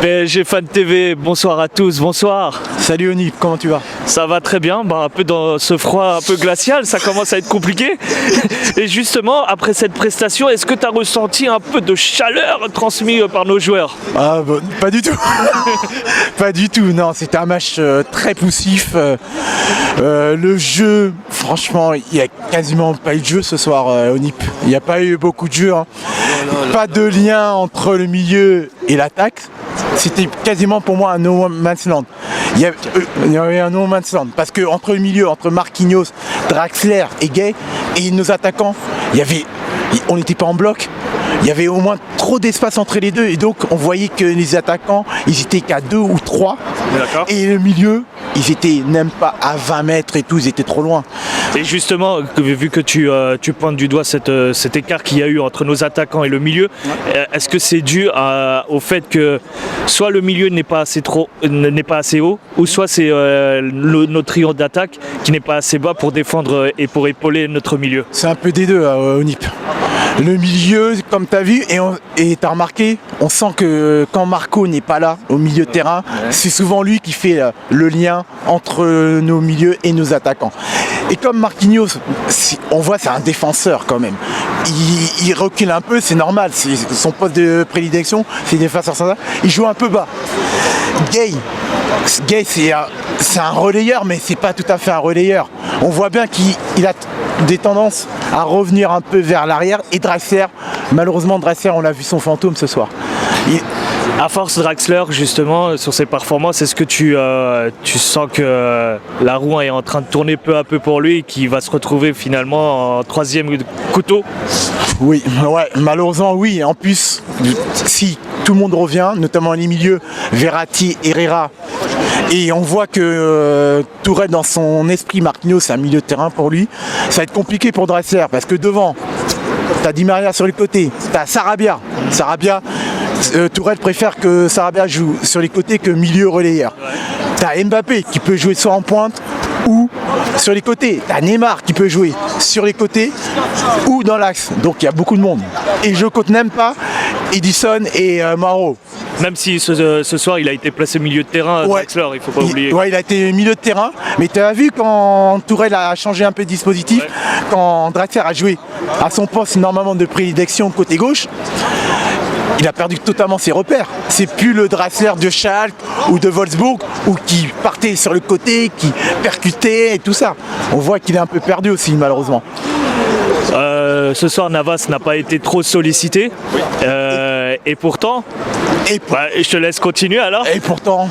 PSG Fan TV, bonsoir à tous, bonsoir. Salut Onip, comment tu vas? Ça va très bien, un peu dans ce froid un peu glacial, ça commence à être compliqué. Et justement, après cette prestation, est-ce que tu as ressenti un peu de chaleur transmise par nos joueurs? Ah bon, pas du tout. Pas du tout, non, c'était un match très poussif. Le jeu, franchement, il n'y a quasiment pas eu de jeu ce soir, Onip. Il n'y a pas eu beaucoup de jeu. Hein. Pas de lien entre le milieu et l'attaque. C'était quasiment pour moi un no man's land. Il y avait un no man's land parce que entre le milieu, entre Marquinhos, Draxler et Gay et nos attaquants, on n'était pas en bloc. Il y avait au moins trop d'espace entre les deux et donc on voyait que les attaquants, ils étaient qu'à 2 ou 3 et le milieu, ils étaient même pas à 20 mètres et tout, ils étaient trop loin. Et justement, vu que tu pointes du doigt cet écart qu'il y a eu entre nos attaquants et le milieu, est-ce que c'est dû au fait que soit le milieu n'est pas assez haut, ou soit c'est notre trio d'attaque qui n'est pas assez bas pour défendre et pour épauler notre milieu? C'est un peu des deux, Onip. Le milieu, comme tu as vu, et tu as remarqué, on sent que quand Marco n'est pas là au milieu de terrain, c'est souvent lui qui fait le lien entre nos milieux et nos attaquants. Et comme Marquinhos, on voit c'est un défenseur quand même. Il recule un peu, c'est normal, c'est son poste de prédilection, c'est défenseur central. Il joue un peu bas. Gay, c'est un relayeur, mais c'est pas tout à fait un relayeur. On voit bien qu'il a des tendances à revenir un peu vers l'arrière. Et Draxler, malheureusement Draxler, on a vu son fantôme ce soir. À force Draxler, justement, sur ses performances, est-ce que tu sens que la roue est en train de tourner peu à peu pour lui et qu'il va se retrouver finalement en troisième couteau? Oui, ouais, malheureusement oui. En plus, si tout le monde revient, notamment les milieux, Verratti, Herrera, et on voit que Tourelle dans son esprit, Marquinhos, c'est un milieu de terrain pour lui, ça va être compliqué pour Draxler parce que devant, t'as Di Maria sur les côtés, t'as Sarabia. Tourelle préfère que Sarabia joue sur les côtés que milieu relayeur. T'as Mbappé qui peut jouer soit en pointe ou sur les côtés. T'as Neymar qui peut jouer sur les côtés ou dans l'axe. Donc il y a beaucoup de monde. Et je compte même pas Edison et Mauro. Même si ce soir il a été placé milieu de terrain, Draxler, il faut pas oublier. Ouais, il a été milieu de terrain, mais tu as vu quand Tourelle a changé un peu de dispositif, quand Draxler a joué à son poste normalement de prédilection côté gauche, il a perdu totalement ses repères. C'est plus le Draxler de Schalke ou de Wolfsburg ou qui partait sur le côté, qui percutait et tout ça. On voit qu'il est un peu perdu aussi malheureusement. Ce soir Navas n'a pas été trop sollicité et pourtant, je te laisse continuer alors. Et pourtant,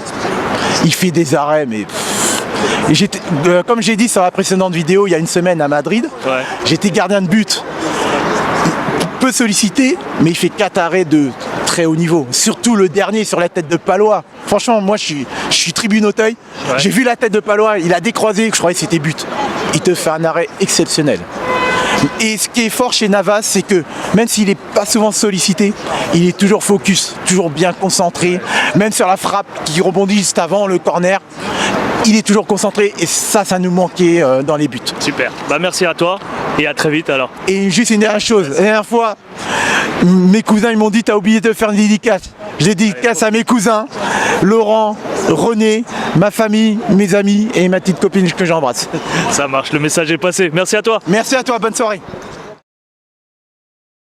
il fait des arrêts mais... comme j'ai dit sur la précédente vidéo il y a une semaine à Madrid, j'étais gardien de but. Peu sollicité, mais il fait 4 arrêts de très haut niveau. Surtout le dernier sur la tête de Palois. Franchement, moi je suis tribune Auteuil. J'ai vu la tête de Palois, il a décroisé, je croyais que c'était but. Il te fait un arrêt exceptionnel. Et ce qui est fort chez Navas, c'est que même s'il n'est pas souvent sollicité, il est toujours focus, toujours bien concentré. Même sur la frappe qui rebondit juste avant le corner, il est toujours concentré et ça nous manquait dans les buts. Super, merci à toi et à très vite alors. Et juste une dernière chose, la dernière fois, mes cousins ils m'ont dit t'as oublié de faire une dédicace. Je l'ai dédicace à mes cousins, Laurent, René, ma famille, mes amis et ma petite copine que j'embrasse. Ça marche, le message est passé. Merci à toi. Merci à toi, bonne soirée.